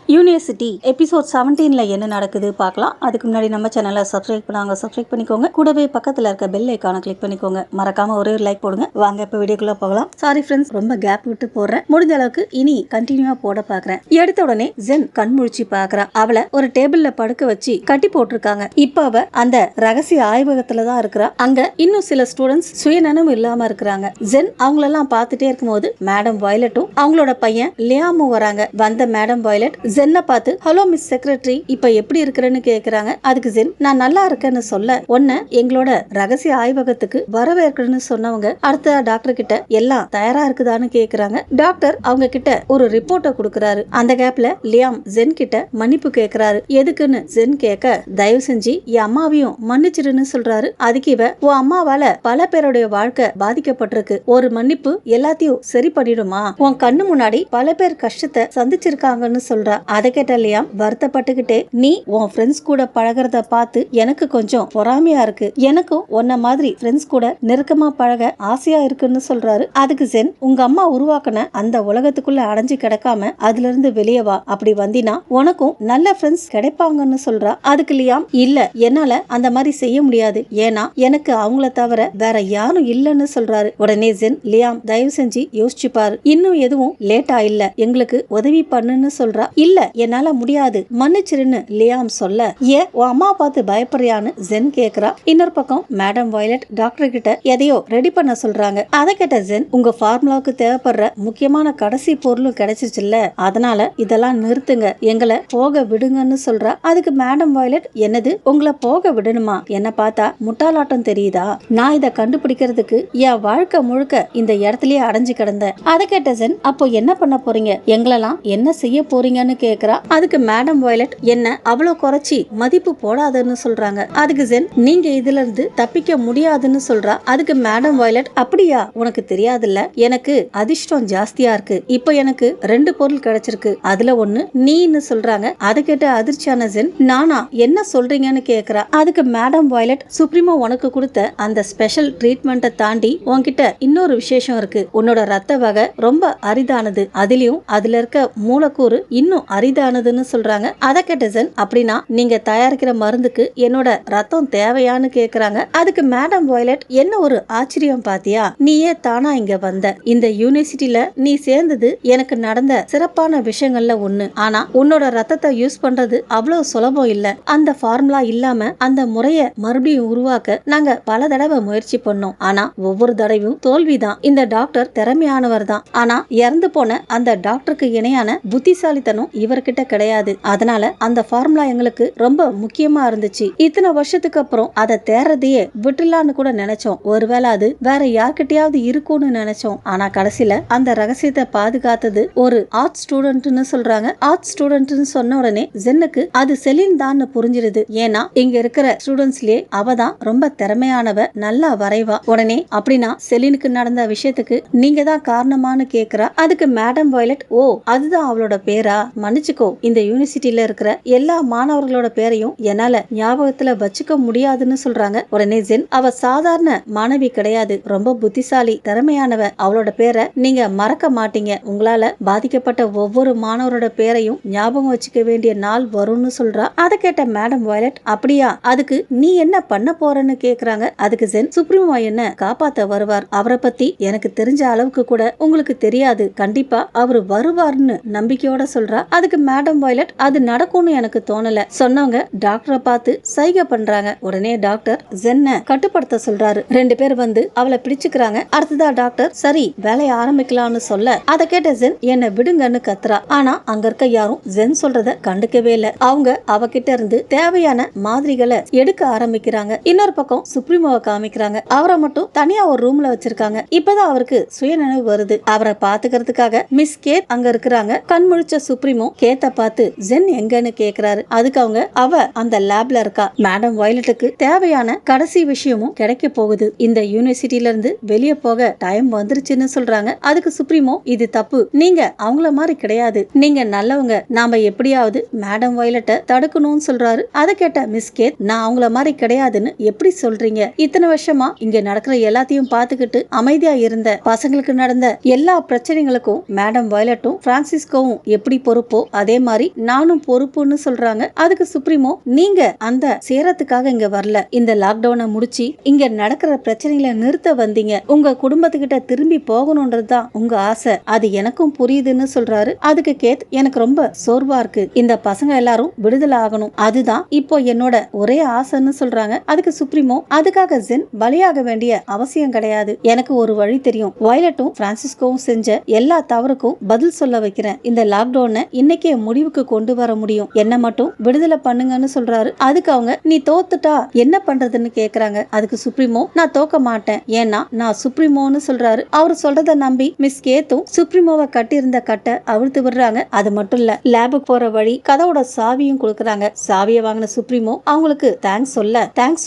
University episode 17ல என்ன நடக்குது பார்க்கலாம். அதுக்கு முன்னாடி நம்ம சேனலை சப்ஸ்கிரைப் பண்ணாங்க, சப்ஸ்கிரைப் பண்ணிக்கோங்க. கூடவே பக்கத்தில் இருக்க பெல் ஐக்கான கிளிக் பண்ணிக்கோங்க. மறக்காம ஒரே ஒரு லைக் போடுங்க. வாங்க இப்போ வீடியோக்குள்ள போகலாம். சாரி ஃப்ரெண்ட்ஸ், ரொம்ப கேப் விட்டு போடுறேன். முடிஞ்ச அளவுக்கு இனி கண்டினியூவா போட பாக்குறேன். எடுத்த உடனே ஜென் கண் முழிச்சு பாக்குறா. அவளை ஒரு டேபிள்ல படுக்க வச்சு கட்டி போட்டிருக்காங்க. இப்ப அவ அந்த ரகசிய ஆய்வகத்துல தான் இருக்கிறா. அங்க இன்னும் சில ஸ்டூடெண்ட்ஸ் சுயநலம் இல்லாம இருக்கிறாங்க. ஜென் அவங்களெல்லாம் பார்த்துட்டே இருக்கும்போது மேடம் வயலட்டும் அவங்களோட பையன் லியாமும் வராங்க. வந்த மேடம் வயலட் ஜென்னை பார்த்து ஹலோ மிஸ் செக்ரட்டரி, இப்ப எப்படி இருக்கிறேன்னு கேக்குறாங்க. அதுக்கு ஜென் நான் நல்லா இருக்கேன்னு சொல்ல உன்னை எங்களோட ரகசிய ஆய்வகத்துக்கு வரவேற்கிறேன்னு சொன்னவங்க அடுத்த டாக்டர் கிட்ட எல்லாம் தயாரா இருக்குதான்னு கேக்குறாங்க. டாக்டர் அவங்க கிட்ட ஒரு ரிப்போர்ட்டை கொடுக்கறாரு. அந்த கேப்ல லியாம் ஜென் கிட்ட மன்னிப்பு கேக்குறாரு. எதுக்குன்னு ஜென் கேட்க, தயவு செஞ்சு என் அம்மாவையும் மன்னிச்சிருன்னு சொல்றாரு. அதுக்கு இவ உன் அம்மாவால பல பேருடைய வாழ்க்கை பாதிக்கப்பட்டிருக்கு, ஒரு மன்னிப்பு எல்லாத்தையும் சரி பண்ணிடுமா, உன் கண்ணு முன்னாடி பல பேர் கஷ்டத்தை சந்திச்சிருக்காங்கன்னு சொல்றா. அதை கேட்ட லியாம் வருத்தப்பட்டுக்கிட்டே, நீ உன் ஃப்ரெண்ட்ஸ் கூட பழகிறத பார்த்து எனக்கு கொஞ்சம் பொறாமையா இருக்கு, எனக்கும் உன்ன மாதிரி ஃப்ரெண்ட்ஸ் கூட நெருக்கமா பழக ஆசையா இருக்குன்னு சொல்றாரு. அதுக்கு ஜென், உங்க அம்மா உருவாக்குன அந்த உலகத்துக்குள்ள அடைஞ்சு கிடக்காம அதுல இருந்து வெளியே வா, அப்படி வந்தினா உனக்கும் நல்ல ஃப்ரெண்ட்ஸ் கிடைப்பாங்கன்னு சொல்றா. அதுக்கு லியாம், இல்ல என்னால அந்த மாதிரி செய்ய முடியாது, ஏன்னா எனக்கு அவங்கள தவிர வேற யாரும் இல்லன்னு சொல்றாரு. உடனே ஜென், லியாம் தயவு செஞ்சு யோசிச்சு பாரு, இன்னும் எதுவும் லேட்டா இல்ல, எங்களுக்கு உதவி பண்ணுன்னு சொல்றா. இல்ல என்னால முடியாது, மன்னிச்சிருன்னு லியாம் சொல்ல, ஏன் உன் அம்மா பார்த்து பயப்படுறியான்னு ஜென் கேக்குறா. இன்னொரு பக்கம் மேடம் வயலட் டாக்டர் கிட்ட எதையோ ரெடி பண்ண சொல்றாங்க. அதை கேட்ட ஜென், உங்க ஃபார்முலாவுக்கு தேவைப்படுற முக்கியமான கடைசி பொருளும் கிடைச்சிச்சுல்ல, அதனால இதெல்லாம் நிறுத்துங்க, எங்களை போக விடுங்கன்னு சொல்றா. அதுக்கு மேடம் வயலட், என்னது உங்களை போக விடணுமா, என்ன பார்த்தா முட்டாளாட்டம் தெரியுதா, நான் இதை கண்டுபிடிக்கிறதுக்கு என் வாழ்க்கை முழுக்க இந்த இடத்துலயே அடைஞ்சு கிடந்தேன். அதை கேட்ட ஜென், அப்போ என்ன பண்ண போறீங்க, எங்களெல்லாம் என்ன செய்ய போறீங்கன்னு கேக்குறா. அதுக்கு மேடம் வயலட், என்ன அவ்வளவு குறைச்சி மதிப்பு போடாதுன்னு சொல்றாங்க. அதுக்கு ஜென், நீங்க இதுல இருந்து தப்பிக்க முடியாதுன்னு சொல்றா. அதுக்கு மேடம் வயலட், அப்படியா, உனக்கு தெரியாதுல்ல, எனக்கு அதிர்ஷ்டம் ஜாஸ்தியா இருக்கு, இப்ப எனக்கு 2 பொருள் கிடைச்சிருக்கு, அதுல ஒண்ணு நீன்னு சொல்றாங்க. அதை கேட்டு அதிர்ச்சியான ஜென், நானா, என்ன சொல்றீங்கன்னு கேக்குறா. அதுக்கு மேடம் வயலட், சுப்ரீமோ உனக்கு கொடுத்த அந்த ஸ்பெஷல் ட்ரீட்மெண்ட்டை தாண்டி உன்கிட்ட இன்னொரு விசேஷம் இருக்கு, உன்னோட ரத்த வகை ரொம்ப அரிதானது, அதுலயும் அதுல இருக்க மூலக்கூறு இன்னும் அரிதானதுன்னு சொல்றாங்க. அதை கேட்ட ஜென், அப்படின்னா நீங்க தயாரிக்கிற மருந்துக்கு என்னோட ரத்தம் தேவையான்னு கேக்குறாங்க. அதுக்கு மேடம் வயலட், என்ன ஒரு ஆச்சரியம் பாத்தியா, நீயே தானா இங்க வந்த, இந்த யூனிவர்சிட்டியில நீ சேர்ந்தது எனக்கு நடந்த சிறப்பான விஷயங்கள்ல ஒண்ணு, ஆனா உன்னோட ரத்தத்தை யூஸ் பண்றது அவ்வளவு சுலபம் இல்ல, அந்த ஃபார்முலா இல்லாம அந்த முறைய மறுபடியும் உருவாக்க நாங்க பல தடவை முயற்சி பண்ணோம், ஆனா ஒவ்வொரு தடவையும் தோல்விதான். இந்த டாக்டர் திறமையானவர் தான், ஆனா இறந்து போன அந்த டாக்டருக்கு இணையான புத்திசாலித்தனம் இவர்கிட்ட கிடையாது, அதனால அந்த ஃபார்முலா எங்களுக்கு ரொம்ப முக்கியமா இருந்துச்சு, இத்தனை வருஷத்துக்கு அப்புறம் அதை தேர்றதையே விட்டுலான்னு கூட நினைச்சோம், ஒருவேளை அது வேற யார்கிட்டயாவது இருக்கும்னு நினைச்சோம், ஆனா கடைசியில அந்த ரகசியத்தை பாதுகாத்தது ஒரு ஆர்ட் ஸ்டூடெண்ட்னு சொல்றாங்க. ஆர்ட் ஸ்டூடெண்ட்னு சொன்ன உடனே ஜென்னுக்கு அது செலின் தான் புரிஞ்சிருது, ஏன்னா இங்க இருக்கிற ஸ்டூடெண்ட்ஸ்லயே அவ தான் ரொம்ப திறமையானவ, நல்லா வரைவா. உடனே அப்படின்னா செலினுக்கு நடந்த விஷயத்துக்கு நீங்க தான் காரணமானு கேக்குறா. அதுக்கு மேடம் வயலட், ஓ அதுதான் அவளோட பேரா, மன்னிச்சுக்கோ, இந்த யூனிவர்சிட்டியில இருக்கிற எல்லா மாணவர்களோட பேரையும் என்னால ஞாபகத்துல வச்சுக்க முடியாதுன்னு சொல்றாங்க. உடனே ஜென், அவ சாதாரண மாணவி கிடையாது, ரொம்ப புத்திசாலி திறமையானவ, அவளோட பேரை நீங்க மறக்க மாட்டீங்க, உங்களால பாதிக்கப்பட்ட ஒவ்வொரு மாணவரோட பேரையும் ஞாபகம் வச்சுக்க வேண்டிய நாள் வரும்னு சொல்றா. அதை கேட்ட மேடம் வயலட், அப்படியா, அதுக்கு நீ என்ன பண்ண போறன்னு கேக்குறாங்க. அதுக்கு ஜென், சுப்ரீமோ என்ன காப்பாத்த வருவார், அவரை பத்தி எனக்கு தெரிஞ்ச அளவுக்கு கூட உங்களுக்கு தெரியாது, கண்டிப்பா அவரு வருவார்னு நம்பிக்கையோட சொல்றா. அதுக்கு மேடம் வயலட், அது நடக்கும்னு எனக்கு தோணல, சொன்னவங்க டாக்டரை பார்த்து சைகை பண்றாங்க. உடனே டாக்டர் ஜென்னை கட்டுப்படுத்த சொல்றாரு. 2 பேர் வந்து அவளை பிடிச்சுக்கிறாங்க. அடுத்ததா டாக்டர் சரி வேலையை ஆரம்பிக்கலாம்னு சொல்ல, அதை கேட்ட ஜென் என்ன விடுங்கன்னு கத்துறா. ஆனா அங்க இருக்க யாரும் ஜென் சொல்றத கண்டுக்கவே இல்ல, அவங்க அவகிட்ட இருந்து தேவையான மாதிரிகளை எடுக்க ஆரம்பிக்கிறாங்க. இன்னொரு பக்கம் சுப்ரீமோவை காமிக்கிறாங்க. அவரை மட்டும் தனியா ஒரு ரூம்ல வச்சிருக்காங்க. இப்பதான் அவருக்கு சுயநினைவு வருது. அவரை பாத்துக்கிறதுக்காக மிஸ் கேத் அங்க இருக்கிறாங்க. கண் முழிச்ச சுப்ரீமோ கேத்த பார்த்து ஜென் எங்கன்னு கேக்குறாரு. அதுக்கு அவங்க, அவ அந்த லேப்ல இருக்கா, மேடம் வயலட்டுக்கு தேவையான கடைசி விஷயமும் கிடைக்க போகுது, இந்த யூனிவர்சிட்டியில இருந்து வெளியே போக டைம் வந்துருச்சுன்னு சொல்றாங்க. அதுக்கு சுப்ரீமோ, இது தப்பு, நீங்க அவங்கள மாதிரி கிடையாது, நீங்க நல்லவங்க, நாம எப்படியாவது மேடம் வயலட்டை தடுக்கணும்னு சொல்றாரு. அதை கேட்ட மிஸ் கேத், நான் அவங்கள மாதிரி கிடையாதுன்னு எப்படி சொல்றீங்க, இத்தனை வருஷமா இங்க நடக்கிற எல்லாத்தையும் பார்த்துக்கிட்டு அமைதியா இருந்த பசங்களுக்கு நடந்த எல்லா பிரச்சனைகளுக்கும் மேடம் வயலட்டும் பிரான்சிஸ்கோவும் எப்படி பொறுப்பு, அப்போ அதே மாதிரி நானும் பொறுப்புன்னு சொல்றாங்க. அதுக்கு சுப்ரீமோ, நீங்க அந்த சேரத்துக்காக இங்க வரல, இந்த லாக்டவுனை முடிச்சு இங்க நடக்கிற பிரச்சனைகளை நிறுத்த வந்தீங்க, உங்க குடும்பத்துக்கிட்ட திரும்பி போகணும்ன்றதுதான் உங்க ஆசை, அது எனக்கும் புரியுதுன்னு சொல்றாரு. அதுக்கு கேத், எனக்கு ரொம்ப சோர்வா இருக்கு, இந்த பசங்க எல்லாரும் விடுதலை ஆகணும், அதுதான் இப்போ என்னோட ஒரே ஆசைன்னு சொல்றாங்க. அதுக்கு சுப்ரீமோ, அதுக்காக ஜென் பலியாக வேண்டிய அவசியம் கிடையாது, எனக்கு ஒரு வழி தெரியும், வயலட்டும் பிரான்சிஸ்கோவும் செஞ்ச எல்லா தவறுக்கும் பதில் சொல்ல வைக்கிறேன், இந்த லாக்டவுனை இன்னைக்கே முடிவுக்கு கொண்டு வர முடியும், என்ன மட்டும் விடுதலை பண்ணுங்கன்னு சொல்றாரு. அதுக்கு அவங்க, நீ தோத்துட்டா என்ன பண்றதுன்னு கேக்குறாங்க. அதுக்கு சுப்ரீமோ, நான் தோக்க மாட்டேன், ஏன்னா நான் சுப்ரீமோன்னு சொல்றாரு. அவர் சொல்றத நம்பி மிஸ் கேத்தும் சுப்ரீமோவை கட்டி இருந்த கட்டை அவிழ்த்து விடுறாங்க. அது மட்டும் இல்ல, லேபுக்கு போற வழி கதவோட சாவியும் கொடுக்கறாங்க. சாவியை வாங்கின சுப்ரீமோ அவங்களுக்கு தேங்க்ஸ்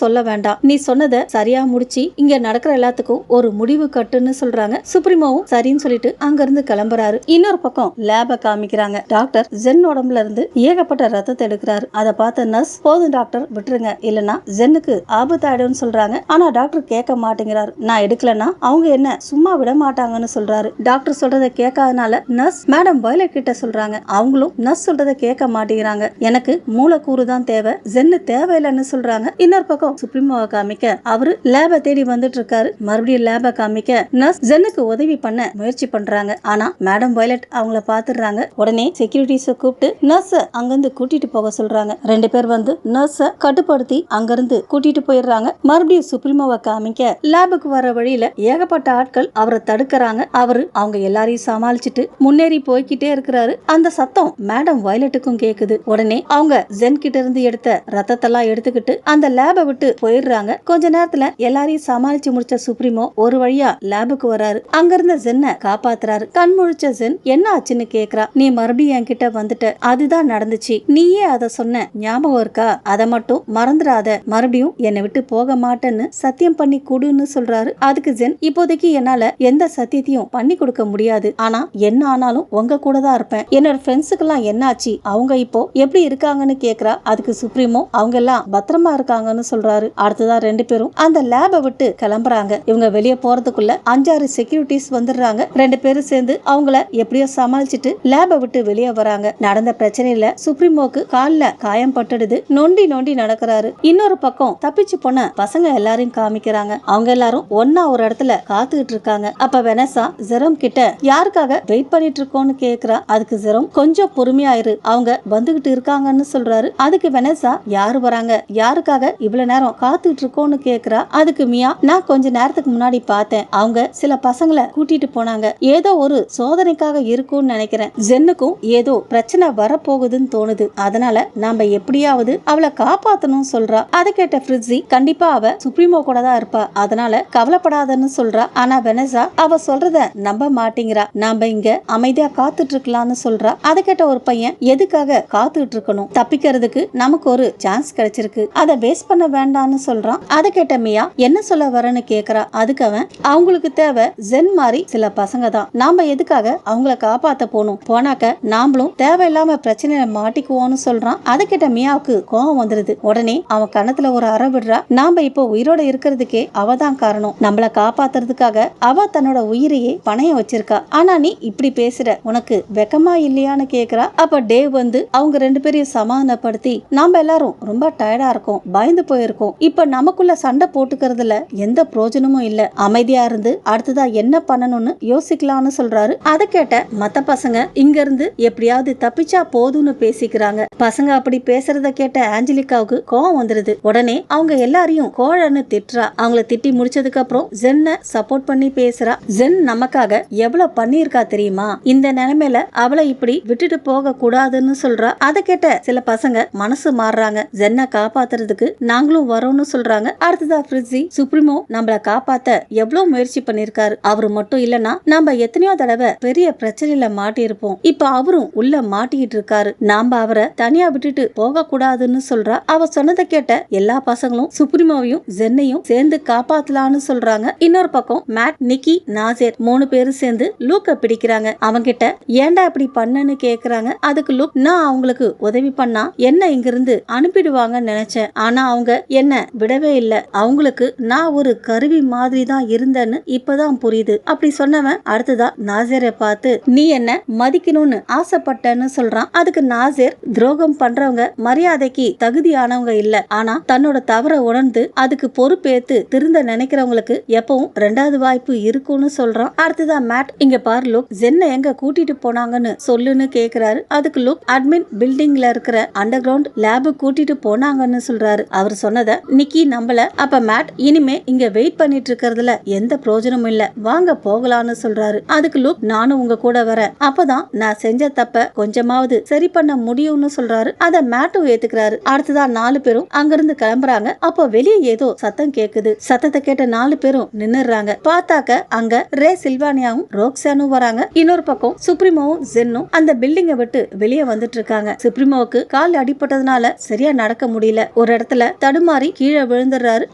சொல்ல வேண்டாம், நீ சொன்னதை சரியா முடிச்சு இங்க நடக்கிற எல்லாத்துக்கும் ஒரு முடிவு கட்டுன்னு சொல்றாங்க. சுப்ரீமோவும் சரின்னு சொல்லிட்டு அங்க இருந்து கிளம்புறாரு. இன்னொரு பக்கம் லேப காமிக்கிறாங்க. டாக்டர் ஜென் உடம்புல இருந்து ஏகப்பட்ட ரத்தத்தை எடுக்கிறாரு. அதை பார்த்த நர்ஸ், போதும் டாக்டர் விட்டுருங்க, இல்லனா ஜென்னுக்கு ஆபத்தாயிடும்னு சொல்றாங்க. ஆனா டாக்டர் கேட்க மாட்டேங்கிறாரு. நான் எடுக்கலன்னா அவங்க என்ன சும்மா விட மாட்டாங்கன்னு சொல்றாரு. டாக்டர் சொல்றதை கேட்காதனால நர்ஸ் மேடம் வயலட் கிட்ட சொல்றாங்க. அவங்களும் நர்ஸ் சொல்றதை கேட்க மாட்டேங்கிறாங்க. எனக்கு மூலக்கூறு தான் தேவை, ஜென்னு தேவையில்லைன்னு சொல்றாங்க. இன்னொரு பக்கம் சுப்ரீமோவை காமிக்க, அவரு லேப தேடி வந்துட்டு இருக்காரு. மறுபடியும் லேப காமிக்க நர்ஸ் ஜென்னுக்கு உதவி பண்ண முயற்சி பண்றாங்க. ஆனா மேடம் வயலட் அவங்கள பாத்துறாங்க. உடனே செக்யூரிட்டிஸ கூப்பிட்டு நர்ஸ அங்கிருந்து கூட்டிட்டு போக சொல்றாங்க. ரெண்டு பேர் வந்து நர்ஸ கட்டுப்படுத்தி அங்கிருந்து கூட்டிட்டு போயிடுறாங்க. மறுபடியும் சுப்ரீமோவை காமிக்க, லேபுக்கு வர வழியில ஏகப்பட்ட ஆட்கள் அவரை தடுக்கிறாங்க. அவரு அவங்க எல்லாரையும் சமாளிச்சுட்டு முன்னேறி போய்கிட்டே இருக்கிறாரு. அந்த சத்தம் மேடம் வயலட்டுக்கும் கேக்குது. உடனே அவங்க ஜென் கிட்ட இருந்து எடுத்த ரத்தத்தெல்லாம் எடுத்துக்கிட்டு அந்த லேபை விட்டு போயிடுறாங்க. கொஞ்ச நேரத்துல எல்லாரையும் சமாளிச்சு முடிச்ச சுப்ரீமோ ஒரு வழியா லேபுக்கு வராரு. அங்க இருந்த ஜென்னை காப்பாத்துறாரு. கண் முழிச்ச ஜென், என்ன ஆச்சுன்னு கேக்குறா. நீ மறுபடியும் என்கிட்ட வந்துட்ட, அதுதான் நடந்துச்சு, நீயே அதை சொன்ன ஞாபகம் இருக்கா, அதை மட்டும் மறந்துடாத, மறுபடியும் என்னை விட்டு போக மாட்டேன்னு சத்தியம் பண்ணி கொடுன்னு சொல்றாரு. அதுக்கு ஜென், இப்போதைக்கு என்னால எந்த சத்தியத்தையும் பண்ணி கொடுக்க முடியாது, ஆனா என்ன ஆனாலும் உங்க கூட தான் இருப்பேன், என்னோட ஃப்ரெண்ட்ஸுக்கெல்லாம் என்னாச்சு, அவங்க இப்போ எப்படி இருக்காங்கன்னு கேக்குறா. அதுக்கு சுப்ரீமோ, அவங்க எல்லாம் பத்திரமா இருக்காங்கன்னு சொல்றாரு. அடுத்ததான் ரெண்டு பேரும் அந்த லேபை விட்டு கிளம்புறாங்க. இவங்க வெளியே போறதுக்குள்ள 5-6 செக்யூரிட்டிஸ் வந்துடுறாங்க. ரெண்டு பேரும் சேர்ந்து அவங்கள எப்படியோ சமாளிச்சுட்டு லேபை விட்டு வெளியே வராங்க. நடந்த பிரச்சனையில சுப்ரீமோக்கு கால்ல காயம் பட்டுடுது, நொண்டி நொண்டி நடக்கிறாரு. இன்னொரு பக்கம் தப்பிச்சு போன பசங்க எல்லாரையும் காமிக்கிறாங்க. அவங்க எல்லாரும் ஒன்னா ஒரு இடத்துல காத்துக்கிட்டு இருக்காங்க. அப்ப வெனசா ஜெரோம் கிட்ட, யாருக்காக வெயிட் பண்ணிட்டு இருக்கோம்னு கேக்குறா. அதுக்கு ஜெரோம், கொஞ்சம் பொறுமையாயிரு, அவங்க வந்துகிட்டு இருக்காங்கன்னு சொல்றாரு. அதுக்கு வெனசா, யாரு வராங்க, யாருக்காக இவ்வளவு நேரம் காத்துக்கிட்டு இருக்கோம்னு கேக்குறா. அதுக்கு மியா, நான் கொஞ்ச நேரத்துக்கு முன்னாடி பார்த்தேன், அவங்க சில பசங்களை கூட்டிட்டு போனாங்க, ஏதோ ஒரு சோதனைக்காக இருக்கும்னு நினைக்கிறேன், ஜென்னுக்கும் ஏதோ பிரச்சனை வரப்போகுதுன்னு தோணுது, அதனால நாம எப்படியாவது அவளை காப்பாத்தணும் சொல்றா. அதை கேட்ட ஃப்ரிட்ஸி, கண்டிப்பா அவ சுப்ரீமோ கூட தான் இருப்பா, அதனால கவலைப்படாதன்னு சொல்றா. ஆனா வெனசா அவ சொல்றத நம்ப மாட்டேங்கிறா. நாம இங்க அமைதியா காத்துட்டு இருக்கலாம்னு சொல்றா. அதை கேட்ட ஒரு பையன், எதுக்காக காத்துட்டு இருக்கணும், தப்பிக்கிறதுக்கு நமக்கு ஒரு சான்ஸ் கிடைச்சிருக்கு, அதை வேஸ்ட் பண்ண வேண்டாம்னு சொல்றான். அதை கேட்ட மியா, என்ன சொல்ல வரன்னு கேக்குறா. அதுக்கு அவன், அவங்களுக்கு தேவை ஜென் மாதிரி சில பசங்க தான், நாம எதுக்காக அவங்கள காப்பாத்த போகணும், போனாக்க நாமளும் தேவையில்லாம பிரச்சனையில மாட்டிக்குவோம்னு சொல்றான். அதை கேட்ட மியாவுக்கு கோபம் வந்துருது. உடனே அவன் கணத்துல ஒரு அறை விடுறா. நாம இப்போ உயிரோட இருக்கிறதுக்கே அவ தான் காரணம், நம்மள காப்பாத்துறதுக்காக அவ தன்னோட உயிரையே பணையம் வச்சிருக்கா, ஆனா நீ இப்படி பேசுற, உனக்கு வெக்கமா இல்லையான்னு கேக்குறா. அப்ப டேவ் வந்து அவங்க ரெண்டு பேரையும் சமாதானப்படுத்தி, நாம எல்லாரும் ரொம்ப டயர்டா இருக்கோம், பயந்து போயிருக்கோம், இப்ப நமக்குள்ள சண்டை போட்டுக்கிறதுல எந்த பிரயோஜனமும் இல்ல, அமைதியா இருந்து அடுத்ததா என்ன பண்ணணும்னு யோசிக்கலாம்னு சொல்றாரு. அதை கேட்ட மத்த பசங்க இங்க இருந்து எப்படியாவது தப்பிச்சா போதும்னு பேசிக்கிறாங்க. பசங்க அப்படி பேசுறத கேட்ட ஆஞ்சலிகாவுக்கு கோவம் வந்துருது. உடனே அவங்க எல்லாரையும் கோழன்னு திட்டுறா. அவங்கள திட்டி முடிச்சதுக்கு அப்புறம் ஜென்னை சப்போர்ட் பண்ணி பேசுறா. ஜென் நமக்காக எவ்வளவு பண்ணிருக்கா தெரியுமா, இந்த நிலைமையில அவளை இப்படி விட்டுட்டு போக கூடாதுன்னு சொல்றா. அதை கேட்ட சில பசங்க மனசு மாறுறாங்க, ஜென்னை காப்பாத்துறதுக்கு நாங்களும் வரோம்னு சொல்றாங்க. அடுத்ததா ஃப்ரிட்ஸி, சுப்ரீமோ நம்மள காப்பாத்த எவ்வளவு முயற்சி பண்ணிருக்காரு, அவரு மட்டும் இல்லனா நாம எத்தனையோ தடவை பெரிய பிரச்சனையில மாட்டி இருப்போம், இப்ப அவரும் உள்ள மாட்டிக்கிட்டு இருக்காரு, நாம அவரை தனியா விட்டுட்டு போக கூடாதுன்னு சொல்றா. அவ சொன்னதை கேட்ட எல்லா பசங்களும் சுப்ரீமோவையும் ஜென்னையும் சேர்ந்து காப்பாத்தலான்னு சொல்றாங்க. இன்னொரு பக்கம் மேட், நிக்கி, நாசேர் 3 பேரும் சேர்ந்து லூக்க பிடிக்கிறாங்க. அவங்கிட்ட ஏன்டா இப்படி பண்ணன்னு கேக்குறாங்க. அதுக்கு லூக், நான் அவங்களுக்கு உதவி பண்ணா என்ன இங்கிருந்து அனுப்பிடுவாங்கன்னு நினைச்சேன், ஆனா அவங்க என்ன விடவே இல்ல, அவங்களுக்கு நான் ஒரு கருவி மாதிரி தான் இருந்தேன்னு இப்பதான் புரியுது. அப்படி சொன்னவன் அடுத்ததா நாசேரை பார்த்து, நீ என்ன மதிக்கணும்னு ஆசை ஆசைப்பட்டேன்னு சொல்றான். அதுக்கு நாசர், துரோகம் பண்றவங்க மரியாதைக்கு தகுதியானவங்க இல்ல, ஆனா தன்னோட தவற உணர்ந்து அதுக்கு பொறுப்பேத்து திருந்த நினைக்கிறவங்களுக்கு எப்பவும் ரெண்டாவது வாய்ப்பு இருக்கும்னு சொல்றான். அடுத்ததான் மேட், இங்க பாரு லுக், ஜென்னை எங்க கூட்டிட்டு போனாங்கன்னு சொல்லுன்னு கேக்குறாரு. அதுக்கு லுக், அட்மின் பில்டிங்ல இருக்கிற அண்டர் கிரவுண்ட் லேபு கூட்டிட்டு போனாங்கன்னு சொல்றாரு. அவர் சொன்னதை நிக்கி நம்பல. அப்ப மேட், இனிமே இங்க வெயிட் பண்ணிட்டு இருக்கிறதுல எந்த பிரயோஜனமும் இல்ல, வாங்க போகலான்னு சொல்றாரு. அதுக்கு லுக், நானும் உங்க கூட வரேன், அப்பதான் நான் செஞ்ச தப்ப கொஞ்சமாவது சரி பண்ண முடியும்னு சொல்றாரு. அத மேட்டும் ஏத்துக்கிறாரு. அடுத்ததான் 4 பேரும் அங்கிருந்து கிளம்புறாங்க. அப்போ வெளியே ஏதோ சத்தம் கேக்குது. சத்தத்தை கேட்ட 4 பேரும் நின்னுறாங்க. பார்த்தாக்க அங்க ரே சில்வானியாவும் ரோக்ஸானும் வராங்க. இன்னொரு பக்கம் சுப்ரீமோவும் ஜென்னும் அந்த பில்டிங்கை விட்டு வெளியே வந்துட்டு இருக்காங்க. சுப்ரீமோவுக்கு கால் அடிபட்டதுனால சரியா நடக்க முடியல. ஒரு இடத்துல தடுமாறி கீழே விழுந்துடுறாரு.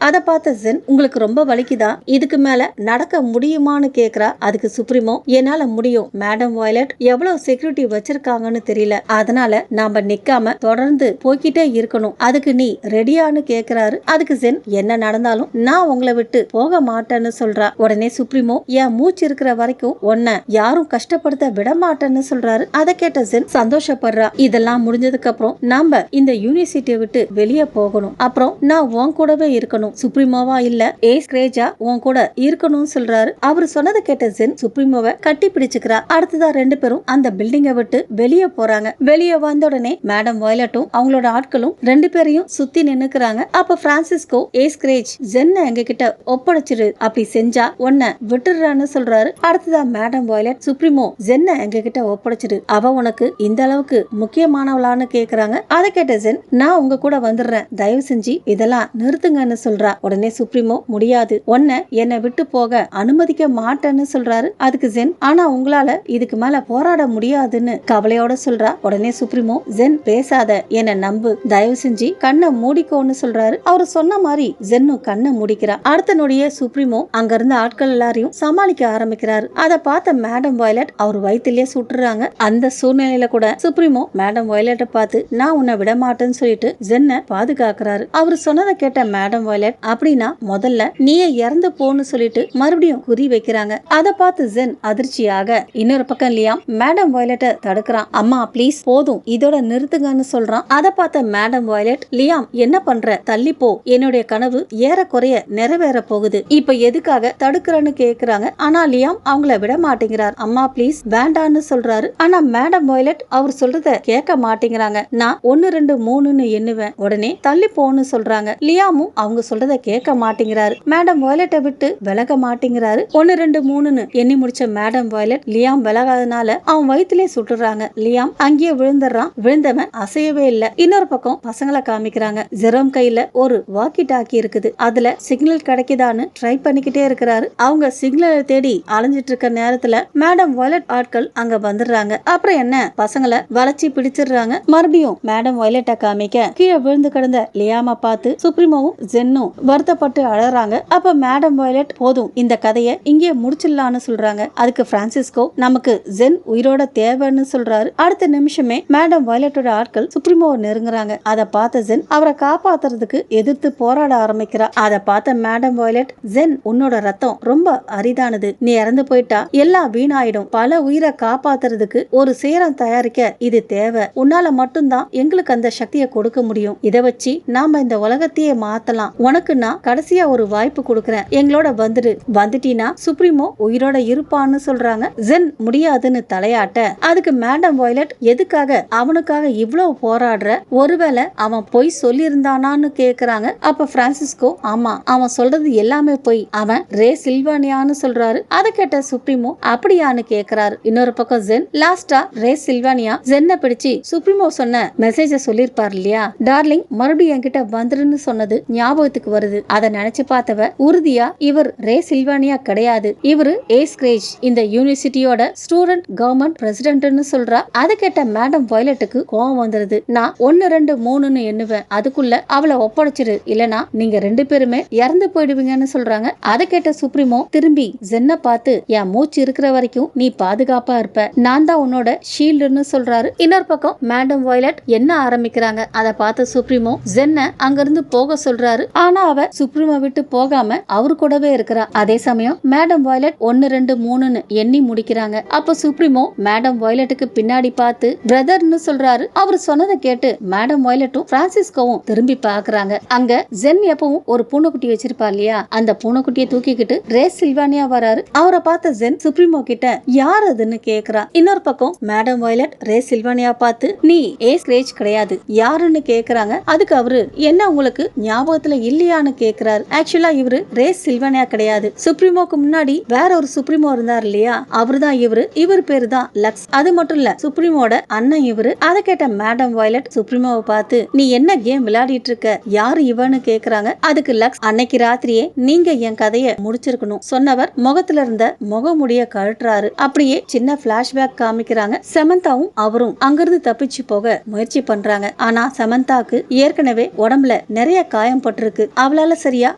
அதை பார்த்த ஜென், உங்களுக்கு ரொம்ப வலிக்குதா, இதுக்கு மேல நடக்க முடியுமான்னு கேக்குறா. அதுக்கு சுப்ரீமோ, என்னால முடியும், மேடம் வயலட் எவ்வளவு செக்யூரிட்டி வச்சிருக்காங்கன்னு தெரியல, அதனால நாம நிக்காம தொடர்ந்து போய்கிட்டே இருக்கணும், அதுக்கு நீ ரெடியான்னு கேக்குறாரு. அதுக்கு ஜென், என்ன நடந்தாலும் நான் உங்களை விட்டு போக மாட்டேன்னு சொல்றா. உடனே சுப்ரீமோ, என் மூச்சு இருக்கிற வரைக்கும் உன்னை யாரும் கஷ்டப்படுத்த விட மாட்டேன்னு சொல்றாரு. அதை கேட்ட ஜென் சந்தோஷப்படுறா. இதெல்லாம் முடிஞ்சதுக்கு அப்புறம் நாம இந்த யூனிவர்சிட்டியை விட்டு வெளியே போகணும், அப்புறம் நான் உன் கூடவே இருக்கணும், சுப்ரீமோவா இல்ல ஏஸ் கிரேஜா உன் கூட இருக்கணும்னு சொல்றாரு. அவரு சொன்னதை கேட்ட ஜென் சுப்ரீமோவை கட்டி பிடிச்சுக்கிறா. அடுத்ததா 2 பேரும் அந்த பில்டிங்கை விட்டு வெளியே போறாங்க. வெளியே வந்த உடனே மேடம் வயலட்டும் அவங்களோட ஆட்களும் 2 பேரையும் சுத்தி நின்னுக்கிறாங்க. அப்ப பிரான்சிஸ்கோ, ஏஸ் கிரேஜ், ஜென்னை எங்க கிட்ட ஒப்படைச்சிரு, அப்படி செஞ்சா உன்னை விட்டுறான்னு சொல்றாரு. அடுத்ததா மேடம் வயலட், சுப்ரீமோ ஜென்னை எங்க கிட்ட ஒப்படைச்சிரு, அவ உனக்கு இந்த அளவுக்கு முக்கியமானவளான்னு கேக்குறாங்க. அதை கேட்ட ஜென், நான் உங்க கூட வந்துடுறேன், தயவு செஞ்சு இதெல்லாம் நிறுத்துங்கன்னு சொல்றா. உடனே சுப்ரீமோ, முடியாது, உன்னை என்னை விட்டு போக அனுமதிக்க மாட்டேன்னு சொல்றாரு. அதுக்கு ஜென், ஆனா உங்களால இதுக்கு மேல போராட முடியாதுன்னு கவலையோட சொல்றா. உடனே சுப்ரீமோ, ஜென் பேசாத, என்ன நம்பு, தயவு செஞ்சு கண்ணை மூடிக்கோன்னு சொல்றாரு. அவரு சொன்ன மாதிரி ஜென்னும் கண்ணை மூடிக்கிறா. அடுத்த நொடியே சுப்ரீமோ அங்க இருந்த ஆட்கள் எல்லாரையும் சமாளிக்க ஆரம்பிக்கிறாரு. அதை பார்த்த மேடம் வயலட் அவர் வயிற்றிலே சுட்டுறாங்க. அந்த சூழ்நிலையில கூட சுப்ரீமோ மேடம் வயலட்டை பார்த்து, நான் உன்னை விட மாட்டேன்னு சொல்லிட்டு ஜென்னை பாதுகாக்கிறாரு. அவரு சொன்னதை கேட்ட மேடம் வயலட், அப்படின்னா முதல்ல நீயே இறந்து போன்னு சொல்லிட்டு மறுபடியும் குறி வைக்கிறாங்க. அதை பார்த்து ஜென் அதிர்ச்சியாக இன்னொரு பக்கம் லியாம் மேடம் வயலட்டை தடுக்கிறான். அம்மா ப்ளீஸ் போதும், இதோட நிறுத்துங்கன்னு சொல்றான். அதை பார்த்த மேடம் வயலட், லியாம் என்ன பண்ற, தள்ளி போ, என்னுடைய கனவு ஏறக்குறைய நிறைவேற போகுது, இப்ப எதுக்காக தடுக்கிறன்னு கேக்குறாங்க. ஆனா லியாம் அவங்கள விட மாட்டேங்கிறார். அம்மா ப்ளீஸ் வேண்டான்னு சொல்றாரு. ஆனா மேடம் வயலட் அவர் சொல்றத கேட்க மாட்டேங்கிறாங்க. நான் 1 2 3ன்னு எண்ணுவேன், உடனே தள்ளி போன்னு சொல்றாங்க. லியாமும் அவங்க சொல்றத கேட்க மாட்டேங்கிறாரு. மேடம் வயலட்டை விட்டு விலக மாட்டேங்கிறாரு. 1 2 3ன்னு எண்ணி முடிச்ச மேடம் வயலட் லியாம் விலகாதனால அவன் வயிற்றிலே சுட்டுறாங்க. லியாம் அங்கேயே விழுந்துடுறான். விழுந்தவன் அசையவே இல்ல. இன்னொரு பக்கம் பசங்களை காமிக்கிறாங்க. ஜெரோம் கையில ஒரு வாக்கி டாக்கி இருக்குது. அதுல சிக்னல் கிடைக்குதான்னு ட்ரை பண்ணிக்கிட்டே இருக்கிறாரு. அவங்க சிக்னலை தேடி அலைஞ்சிட்டு இருக்க நேரத்துல மேடம் வயலட் ஆட்கள் அங்க வந்துடுறாங்க. அப்புறம் என்ன, பசங்களை வளைச்சி பிடிச்சிடுறாங்க. மறுபடியும் மேடம் வயலட்டை காமிக்க கீழே விழுந்து கிடந்த லியாம பார்த்து சுப்ரீமோவும் ஜென்னும் வருத்தப்பட்டு அழறாங்க. அப்ப மேடம் வயலட், போதும், இந்த கதையை இங்கே முடிச்சிடலான்னு சொல்றாங்க. அதுக்கு பிரான்சிஸ்கோ, நமக்கு ஜென் உயிரோட தேவைன்னு சொல்றாரு. அடுத்த நிமிஷமே மேடம் வயலட்டோட ஆட்கள் சுப்ரீமோவை நெருங்குறாங்க. அதை பார்த்த ஜென் அவரை காப்பாத்துறதுக்கு எதிர்த்து போராட ஆரம்பிக்கிறா. அதை பார்த்த மேடம் வயலட், ஜென் உன்னோட ரத்தம் ரொம்ப அரிதானது, நீ இறந்து போயிட்டா எல்லாம் வீணாயிடும், பல உயிரை காப்பாத்துறதுக்கு ஒரு சேரம் தயாரிக்க இது தேவை, உன்னால மட்டும்தான் எங்களுக்கு அந்த சக்தியை கொடுக்க முடியும், இதை வச்சு நாம இந்த உலகத்தையே மாத்தலாம், உனக்கு நான் கடைசியா ஒரு வாய்ப்பு கொடுக்கறேன், எங்களோட வந்துடு, வந்துட்டீனா சுப்ரீமோ உயிரோட இருப்பான்னு சொல்றாங்க. ஜென் முடியாதுன்னு தலையாட்ட அதுக்கு மேடம் வயலட், எதுக்காக அவனுக்காக இவ்வளவு போராடுற, ஒருவேளை அவன் பொய் சொல்லி இருந்தானான்னு கேக்குறாங்க. அப்ப பிரான்சிஸ்கோ, ஆமா அவன் சொல்றது எல்லாமே பொய், அவன் ரே சில்வானியான்னு சொல்றாரு. அதை கேட்ட சுப்ரீமோ, அப்படியான்னு கேக்குறாரு. இன்னொரு பக்கம் ஜென், லாஸ்டா ரே சில்வானியா ஜென்னை பிடிச்சு சுப்ரீமோ சொன்ன மெசேஜ சொல்லிருப்பாரு இல்லையா, டார்லிங் மறுபடியும் என்கிட்ட வந்துருன்னு சொன்னது ஞாபகத்துக்கு வருது. அதை நினைச்சு பார்த்தவ உறுதியா இவர் ரே சில்வானியா கிடையாது, இவரு ஏஸ் கிரேஜ், இந்த யூனிவர்சிட்டியோட ஸ்டூடெண்ட் கவர்மெண்ட் பிரசிடென்ட்னு சொல்றா. அதை கேட்ட மேடம் வயலட்டுக்கு கோவம் வந்துருது. நான் 1 2 3ன்னு எண்ணுவேன், அதுக்குள்ள அவளை ஒப்படைச்சிரு, இல்லனா நீங்க 2 பேருமே இறந்து போயிடுவீங்கன்னு சொல்றாங்க. அதை கேட்ட சுப்ரீமோ திரும்பி ஜென்னை பார்த்து, என் மூச்சு இருக்கிற வரைக்கும் நீ பாதுகாப்பா இருப்ப, நான் தான் உன்னோட ஷீல்டுன்னு சொல்றாரு. இன்னொரு பக்கம் மேடம் வயலட் என்ன ஆரம்பிக்கிறாங்க. அதை பார்த்த சுப்ரீமோ ஜென்னை அங்கிருந்து போக சொல்றாரு. ஆனா அவ சுப்ரீமோ விட்டு போகாம அவரு கூடவே இருக்கிறா. அதே சமயம் மேடம் வயலட் 1 2 3ன்னு எண்ணி முடிக்கிறாங்க. அப்ப சுப்ரீமோ மேடம் வயலட் வயலட்டுக்கு பின்னாடி பார்த்து பிரதர்னு சொல்றாரு. அவர் சொன்னதை கேட்டு மேடம் வயலட்டும் பிரான்சிஸ்கோவும் திரும்பி பாக்குறாங்க. அங்க ஜென் எப்பவும் ஒரு பூனைக்குட்டி வச்சிருப்பா இல்லையா, அந்த பூனைக்குட்டியை தூக்கிக்கிட்டு ரே சில்வானியா வராரு. அவரை பார்த்த ஜென் சுப்ரீமோ கிட்ட யார் அதுன்னு கேக்குறா. இன்னொரு பக்கம் மேடம் வயலட் ரே சில்வானியா பார்த்து நீ ஸ்கிரேச் கிடையாது யாருன்னு கேக்குறாங்க. அதுக்கு அவரு என்ன உங்களுக்கு ஞாபகத்துல இல்லையான்னு கேக்குறாரு. ஆக்சுவலா இவரு ரே சில்வானியா கிடையாது. சுப்ரீமோக்கு முன்னாடி வேற ஒரு சுப்ரீமோ இருந்தார் இல்லையா, அவருதான் இவர் பேரு தான் லக்ஸ். அது மட்டும் இல்ல சுப்ரீமோட அண்ணன் இவரு. அதை கேட்ட மேடம் வயலட் சுப்ரீமோவை பார்த்து நீ என்ன கேம் விளையாடிட்டு இருக்க, யாரு இவன்னு கேக்குறாங்க. அதுக்கு லக்ஸ் அன்னைக்கு ராத்திரியே நீங்க என் கதைய முடிச்சிருக்கணும் சொன்னவர் முகத்துல இருந்த முகமுடிய கழட்டுறாரு. அப்படியே சின்ன பிளாஷ்பேக் காமிக்கிறாங்க. சமந்தாவும் அவரும் அங்கிருந்து தப்பிச்சு போக முயற்சி பண்றாங்க. ஆனா சமந்தாக்கு ஏற்கனவே உடம்புல நிறைய காயம் பட்டிருக்கு. அவளால சரியா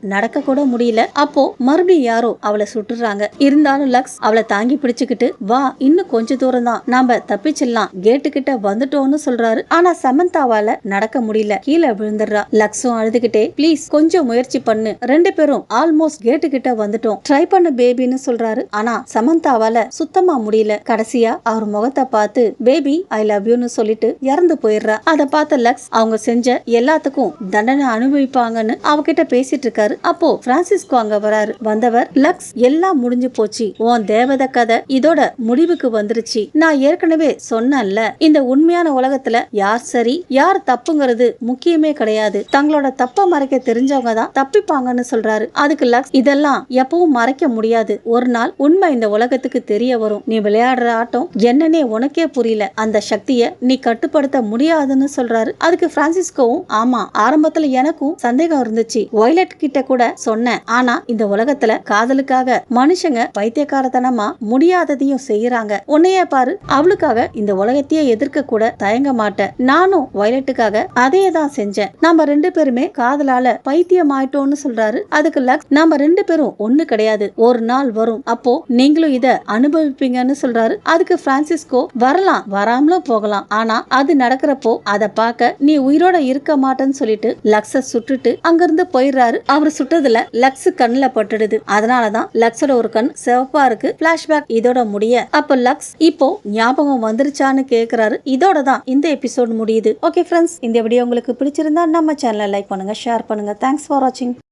நடக்க கூட முடியல. அப்போ மறுபடியும் யாரோ அவளை சுட்டுறாங்க. இருந்தாலும் லக்ஸ் அவளை தாங்கி பிடிச்சுக்கிட்டு வா இன்னும் கொஞ்ச தூரம் தான் நாம தப்பிச்சிடலாம் கேட்டு கிட்ட வந்துட்டோம்னு சொல்றாரு. ஆனா சமந்தாவால நடக்க முடியல, கீழே விழுந்துடுறா. லக்ஸும் அழுதுகிட்டே ப்ளீஸ் கொஞ்சம் முயற்சி பண்ணு, ரெண்டு பேரும் ஆல்மோஸ்ட் கேட்டு கிட்ட வந்துட்டோம், ட்ரை பண்ணு பேபின்னு சொல்றாரு. ஆனா சமந்தாவால சுத்தமா முடியல. கடைசியா அவர் முகத்தை பார்த்து பேபி ஐ லவ் யூன்னு சொல்லிட்டு இறந்து போயிடுறா. அதை பார்த்த லக்ஸ் அவங்க செஞ்ச எல்லாத்துக்கும் தண்டனை அனுபவிப்பாங்கன்னு அவகிட்ட பேசிட்டு இருக்காரு. அப்போ பிரான்சிஸ்கோ அங்க வராரு. வந்தவர் லக்ஸ் எல்லாம் முடிஞ்சு போச்சு, உன் தேவதை கதை இதோட முடிவுக்கு வந்துருச்சு. நான் ஏற்கனவே சொன்னேன்ல, இந்த உண்மையான உலகத்துல யார் சரி யார் தப்புங்கிறது முக்கியமே கிடையாது, தங்களோட தப்ப மறைக்க தெரிஞ்சவங்க தான் தப்பிப்பாங்கன்னு சொல்றாரு. அதுக்கு லக்ஸ் இதெல்லாம் எப்பவும் மறைக்க முடியாது, ஒரு நாள் உண்மை இந்த உலகத்துக்கு தெரிய வரும், நீ விளையாடுற ஆட்டம் என்னன்னே உனக்கே புரியல, அந்த சக்தியை நீ கட்டுப்படுத்த முடியாதுன்னு சொல்றாரு. அதுக்கு பிரான்சிஸ்கோவும் ஆமா ஆரம்பத்துல எனக்கும் சந்தேகம் இருந்துச்சு, வயலட் கிட்ட கூட சொன்னேன், ஆனா இந்த உலகத்துல காதலுக்காக மனுஷங்க பைத்தியக்காரத்தனமா முடியாததையும் செய்யறாங்க, உன்னைய பாரு அவளுக்காக இந்த உலகத்தையே எதிர்க்க கூட தயங்க மாட்டேன், நானும் வயலட்டுக்காக அதே தான் செஞ்சேன், நாம ரெண்டு பேருமே காதலால பைத்தியம் ஆயிட்டோம்னு சொல்றாரு. அதுக்கு லக்ஸ் நாம ரெண்டு பேரும் ஒண்ணு கிடையாது, ஒரு நாள் வரும், அப்போ நீங்களும் இத அனுபவிப்பீங்கன்னு சொல்றாரு. அதுக்கு பிரான்சிஸ்கோ வரலாம் வராமலும் போகலாம், ஆனா அது நடக்கிறப்போ அதை பார்க்க நீ உயிரோட இருக்க மாட்டேன்னு சொல்லிட்டு லக்ஸ சுட்டுட்டு அங்கிருந்து போயிடுறாரு. அவர் சுட்டதுல லக்ஸ் கண்ணுல பட்டுடுது. அதனாலதான் லக்ஸோட ஒரு கண் சிவப்பா இருக்கு. பிளாஷ்பேக் இதோட முடிய. அப்ப லக்ஸ் இப்போ ஞாபகம் வந்துருச்சான்னு கேக்குறாரு. இதோட தான் இந்த எபிசோட் முடியுது. ஓகே ஃப்ரெண்ட்ஸ், இந்த வீடியோ உங்களுக்கு பிடிச்சிருந்தா நம்ம சேனலை லைக் பண்ணுங்க, ஷேர் பண்ணுங்க. தேங்க்ஸ் ஃபார் வாட்சிங்.